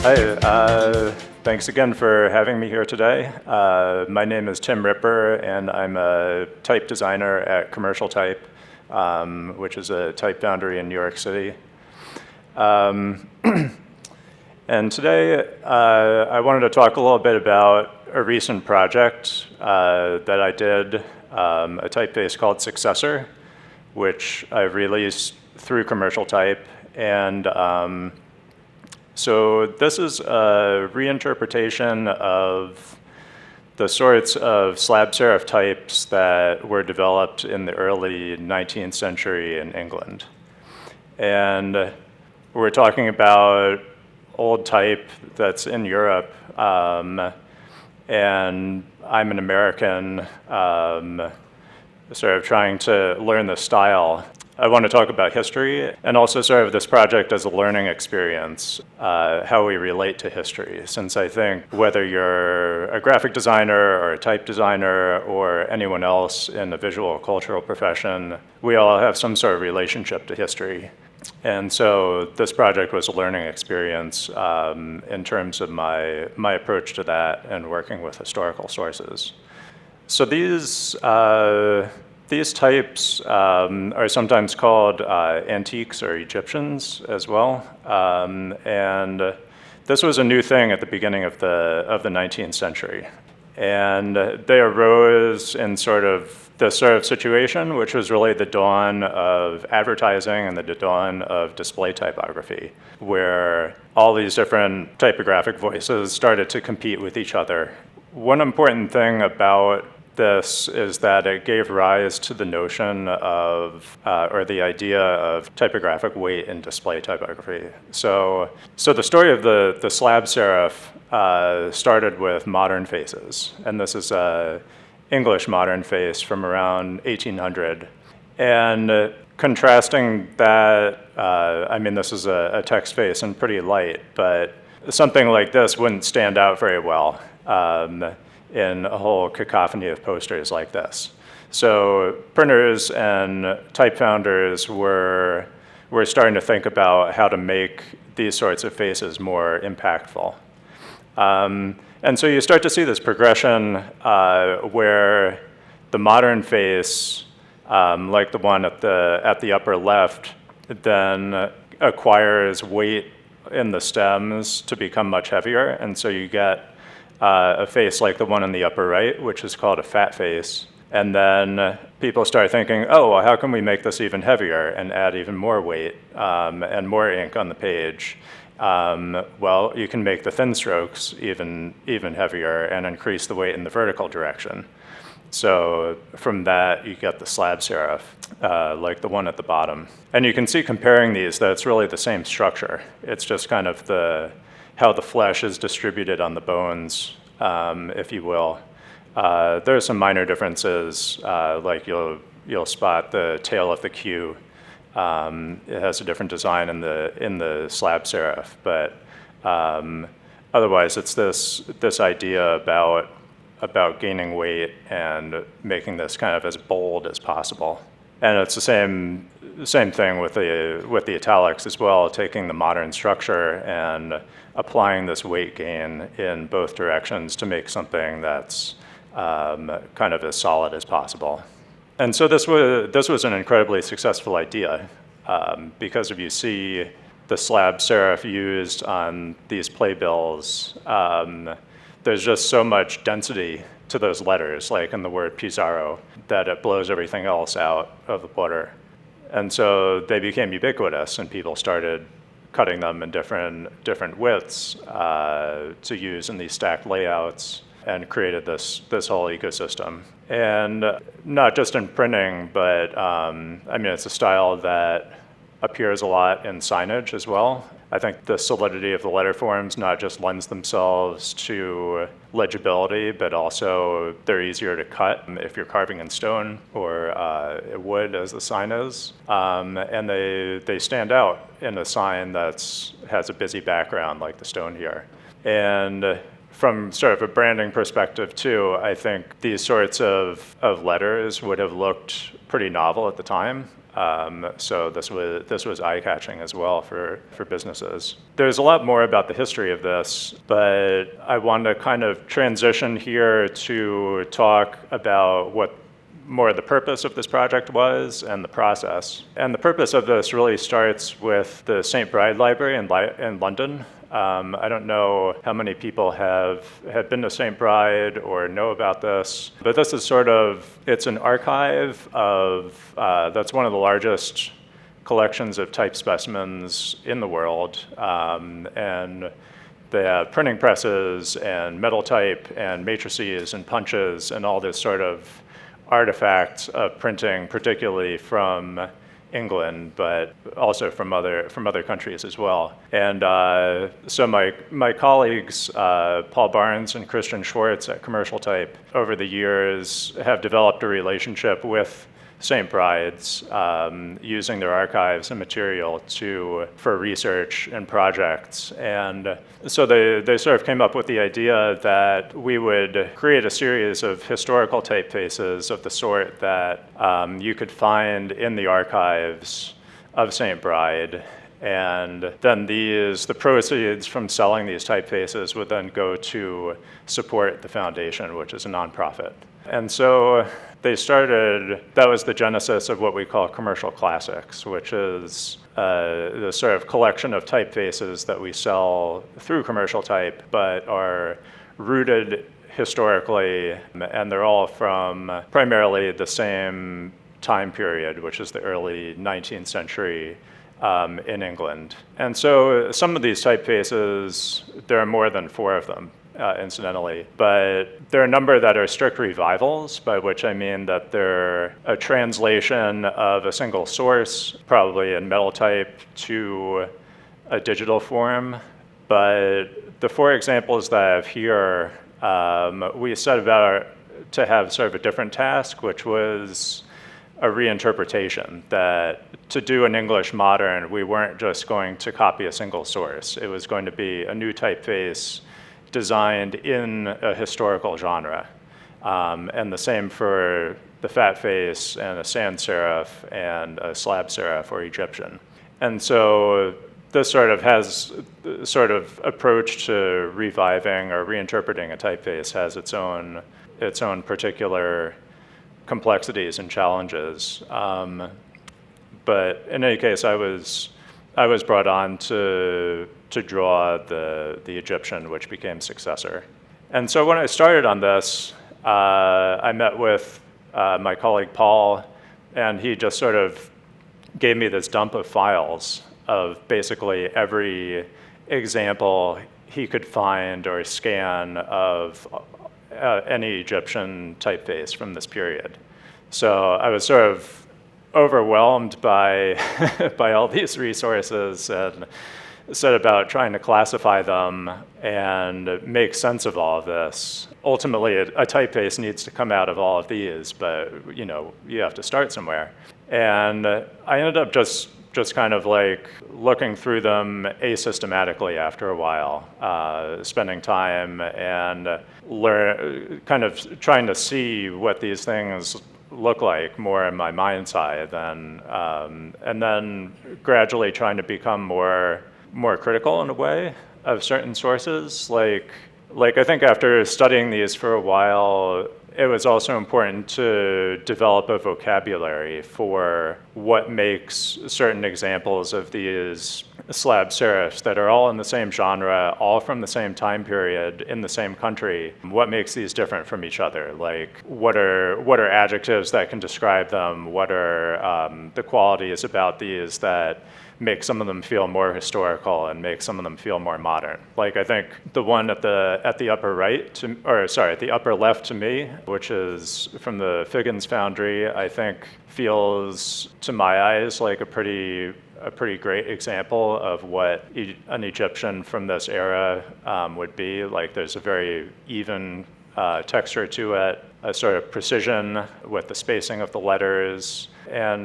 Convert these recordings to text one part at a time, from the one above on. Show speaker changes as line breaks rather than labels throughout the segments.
Hi, thanks again for having me here today. My name is Tim Ripper, and I'm a type designer at Commercial Type, which is a type foundry in New York City. And today, I wanted to talk a little bit about a recent project that I did, a typeface called Successor, which I've released through Commercial Type. And so this is a reinterpretation of the sorts of slab serif types that were developed in the early 19th century in England. And we're talking about old type that's in Europe, and I'm an American sort of trying to learn the style. I want to talk about history and also sort of this project as a learning experience, how we relate to history, since I think whether you're a graphic designer or a type designer or anyone else in the visual or cultural profession, we all have some sort of relationship to history. And so this project was a learning experience in terms of my approach to that and working with historical sources. So these types are sometimes called antiques or Egyptians as well, and this was a new thing at the beginning of the 19th century, and they arose in sort of this sort of situation, which was really the dawn of advertising and the dawn of display typography, where all these different typographic voices started to compete with each other. One important thing about this is that it gave rise to the notion of, or the idea of typographic weight in display typography. So the story of the slab serif started with modern faces, and this is a English modern face from around 1800. And contrasting that, I mean, this is a text face and pretty light, but something like this wouldn't stand out very well in a whole cacophony of posters like this. So printers and type founders were starting to think about how to make these sorts of faces more impactful. And so you start to see this progression where the modern face, like the one at the upper left, then acquires weight in the stems to become much heavier, and so you get a face like the one in the upper right, which is called a fat face. And then people start thinking, oh, well, how can we make this even heavier and add even more weight and more ink on the page? Well, you can make the thin strokes even heavier and increase the weight in the vertical direction. So from that, you get the slab serif, like the one at the bottom. And you can see comparing these that it's really the same structure. It's just kind of how the flesh is distributed on the bones, if you will. There are some minor differences, like you'll spot the tail of the Q. It has a different design in the slab serif, but otherwise it's this idea about gaining weight and making this kind of as bold as possible. And it's the same thing with the italics as well, taking the modern structure and applying this weight gain in both directions to make something that's kind of as solid as possible. And so this was an incredibly successful idea because if you see the slab serif used on these playbills, there's just so much density to those letters, like in the word Pizarro, that it blows everything else out of the border. And so they became ubiquitous, and people started cutting them in different widths to use in these stacked layouts, and created this whole ecosystem. And not just in printing, but I mean, it's a style that appears a lot in signage as well. I think the solidity of the letter forms not just lends themselves to legibility, but also they're easier to cut if you're carving in stone or wood, as the sign is. And they stand out in a sign that has a busy background like the stone here. And from sort of a branding perspective too, I think these sorts of letters would have looked pretty novel at the time. So this was eye-catching as well for businesses. There's a lot more about the history of this, but I want to kind of transition here to talk about what more of the purpose of this project was and the process. And the purpose of this really starts with the St. Bride Library in London. I don't know how many people have been to St. Bride or know about this, but this is it's an archive of, that's one of the largest collections of type specimens in the world. And they have printing presses and metal type and matrices and punches and all this sort of artifacts of printing, particularly from England, but also from other countries as well. And so my colleagues, Paul Barnes and Christian Schwartz at Commercial Type, over the years have developed a relationship with St. Bride's, using their archives and material for research and projects. And so they sort of came up with the idea that we would create a series of historical typefaces of the sort that you could find in the archives of St. Bride. And then the proceeds from selling these typefaces would then go to support the foundation, which is a nonprofit. And so that was the genesis of what we call Commercial Classics, which is the sort of collection of typefaces that we sell through Commercial Type, but are rooted historically, and they're all from primarily the same time period, which is the early 19th century in England. And so some of these typefaces, there are more than 4 of them, incidentally, but there are a number that are strict revivals, by which I mean that they're a translation of a single source, probably in metal type, to a digital form. But the 4 examples that I have here, we set about to have sort of a different task, which was a reinterpretation, that to do an English modern, we weren't just going to copy a single source. It was going to be a new typeface designed in a historical genre. And the same for the fat face and a sans serif and a slab serif or Egyptian. And so this sort of has sort of approach to reviving or reinterpreting a typeface has its own particular complexities and challenges. But in any case, I was brought on to draw the Egyptian, which became Successor. And so when I started on this, I met with my colleague Paul, and he just sort of gave me this dump of files of basically every example he could find or scan of any Egyptian typeface from this period. So I was sort of overwhelmed by by all these resources and set about trying to classify them and make sense of all of this. Ultimately, a typeface needs to come out of all of these, but you have to start somewhere. And I ended up just kind of like looking through them asystematically after a while, spending time and kind of trying to see what these things look like more in my mind's eye and then gradually trying to become more critical in a way of certain sources. Like I think after studying these for a while, it was also important to develop a vocabulary for what makes certain examples of these slab serifs that are all in the same genre, all from the same time period, in the same country. What makes these different from each other? Like, what are adjectives that can describe them? What are the qualities about these that make some of them feel more historical and make some of them feel more modern? Like, I think the one at the upper right, at the upper left to me, which is from the Figgins Foundry, I think feels, to my eyes, like a pretty great example of what an Egyptian from this era would be. Like, there's a very even texture to it, a sort of precision with the spacing of the letters, and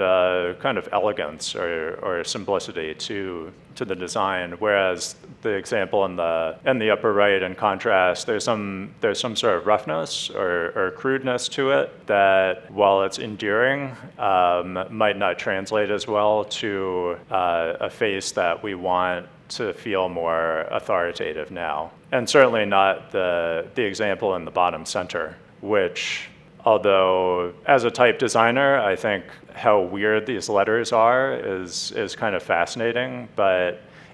kind of elegance or simplicity to the design. Whereas the example in the upper right, in contrast, there's some sort of roughness or crudeness to it that, while it's endearing, might not translate as well to a face that we want to feel more authoritative now. And certainly not the example in the bottom center, which, although as a type designer, I think how weird these letters are is kind of fascinating,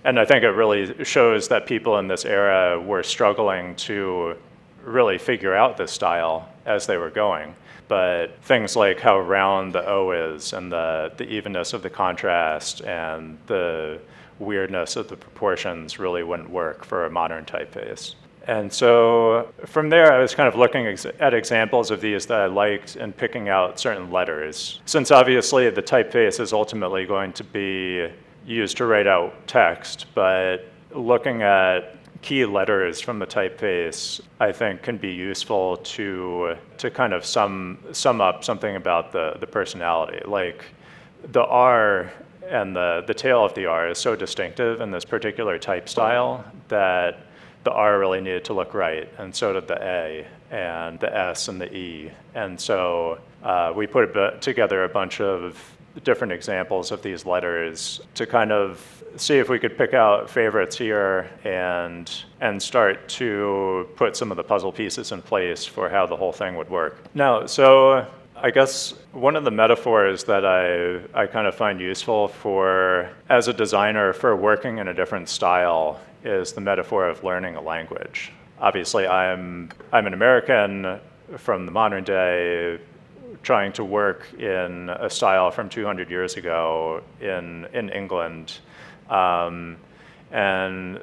and I think it really shows that people in this era were struggling to really figure out this style as they were going. But things like how round the O is, and the evenness of the contrast, and the weirdness of the proportions really wouldn't work for a modern typeface. And so from there, I was kind of looking at examples of these that I liked and picking out certain letters. Since obviously the typeface is ultimately going to be used to write out text, but looking at key letters from the typeface, I think, can be useful to kind of sum up something about the personality. Like the R and the tail of the R is so distinctive in this particular type style that the R really needed to look right, and so did the A, and the S and the E. And so we put together a bunch of different examples of these letters to kind of see if we could pick out favorites here and start to put some of the puzzle pieces in place for how the whole thing would work. Now, so I guess one of the metaphors that I kind of find useful for, as a designer, for working in a different style is the metaphor of learning a language. Obviously, I'm an American from the modern day, trying to work in a style from 200 years ago in England. And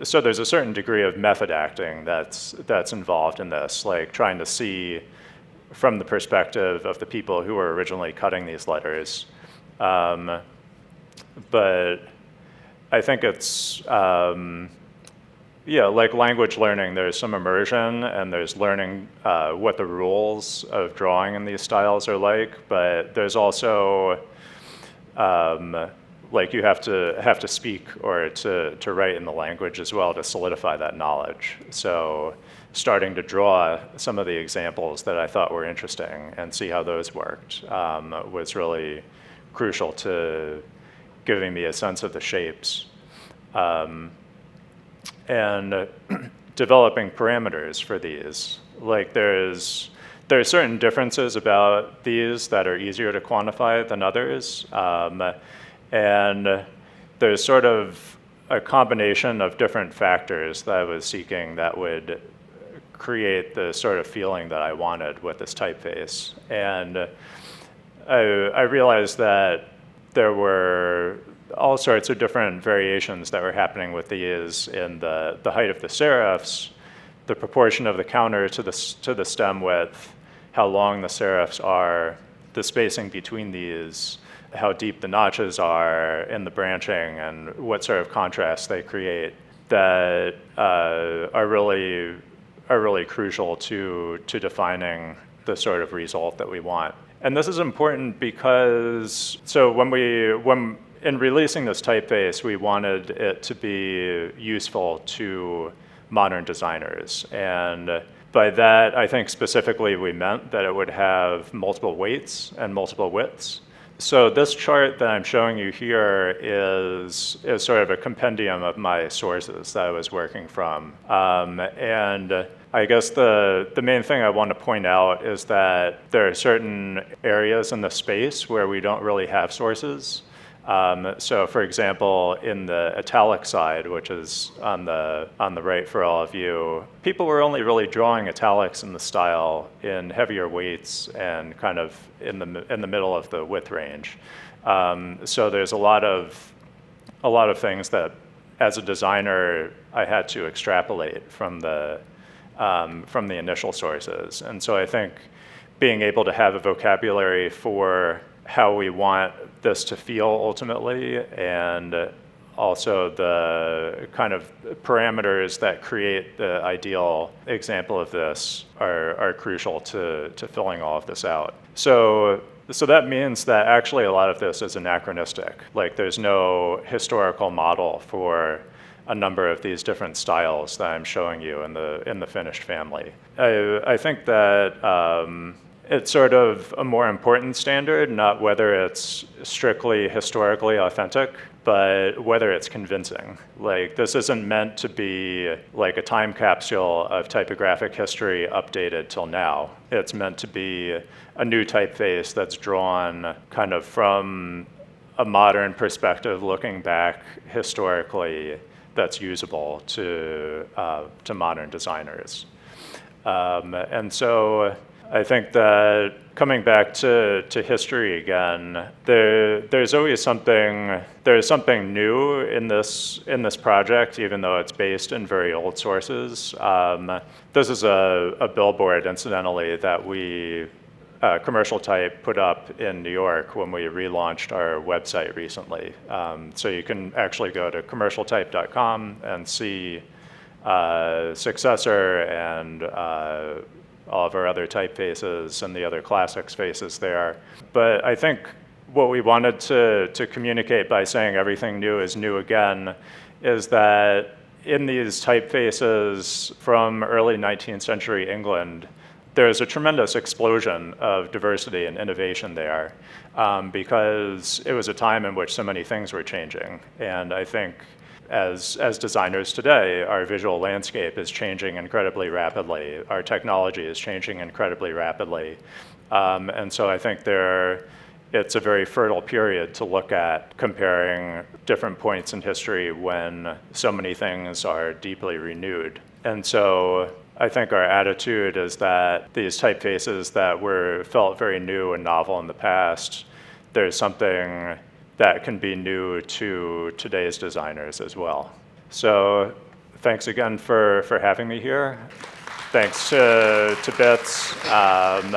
so there's a certain degree of method acting that's involved in this, like trying to see from the perspective of the people who were originally cutting these letters. But I think it's, like language learning, there's some immersion and there's learning what the rules of drawing in these styles are like, but there's also, like you have to speak or to write in the language as well to solidify that knowledge. So starting to draw some of the examples that I thought were interesting and see how those worked was really crucial to giving me a sense of the shapes. And developing parameters for these. Like there are certain differences about these that are easier to quantify than others. And there's sort of a combination of different factors that I was seeking that would create the sort of feeling that I wanted with this typeface. And I realized that there were all sorts of different variations that were happening with these in the height of the serifs, the proportion of the counter to the stem width, how long the serifs are, the spacing between these, how deep the notches are in the branching, and what sort of contrast they create that are really crucial to defining the sort of result that we want. And this is important because, so when in releasing this typeface, we wanted it to be useful to modern designers. And by that, I think specifically we meant that it would have multiple weights and multiple widths. So this chart that I'm showing you here is sort of a compendium of my sources that I was working from. And I guess the main thing I want to point out is that there are certain areas in the space where we don't really have sources. So for example, in the italic side, which is on the right for all of you, people were only really drawing italics in the style in heavier weights and kind of in the middle of the width range. So there's a lot of things that, as a designer, I had to extrapolate from the initial sources. And so I think being able to have a vocabulary for how we want this to feel ultimately, and also the kind of parameters that create the ideal example of this are crucial to filling all of this out. So So that means that actually a lot of this is anachronistic. Like there's no historical model for a number of these different styles that I'm showing you in the finished family. I think that it's sort of a more important standard, not whether it's strictly historically authentic, but whether it's convincing. Like this isn't meant to be like a time capsule of typographic history updated till now. It's meant to be a new typeface that's drawn kind of from a modern perspective, looking back historically, that's usable to modern designers. And so I think that coming back to history again, there's always something new in this project, even though it's based in very old sources. This is a billboard, incidentally, that we Commercial Type put up in New York when we relaunched our website recently. So you can actually go to commercialtype.com and see Successor and all of our other typefaces and the other classics faces there. But I think what we wanted to communicate by saying everything new is new again is that in these typefaces from early 19th century England, there's a tremendous explosion of diversity and innovation there because it was a time in which so many things were changing. And I think as designers today, our visual landscape is changing incredibly rapidly. Our technology is changing incredibly rapidly. And so I think it's a very fertile period to look at comparing different points in history when so many things are deeply renewed. And so I think our attitude is that these typefaces that were felt very new and novel in the past, there's something that can be new to today's designers as well. So thanks again for having me here. Thanks to BITS. And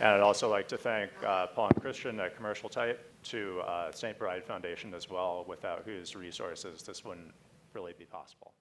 I'd also like to thank Paul and Christian at Commercial Type, to St. Bride Foundation as well, without whose resources this wouldn't really be possible.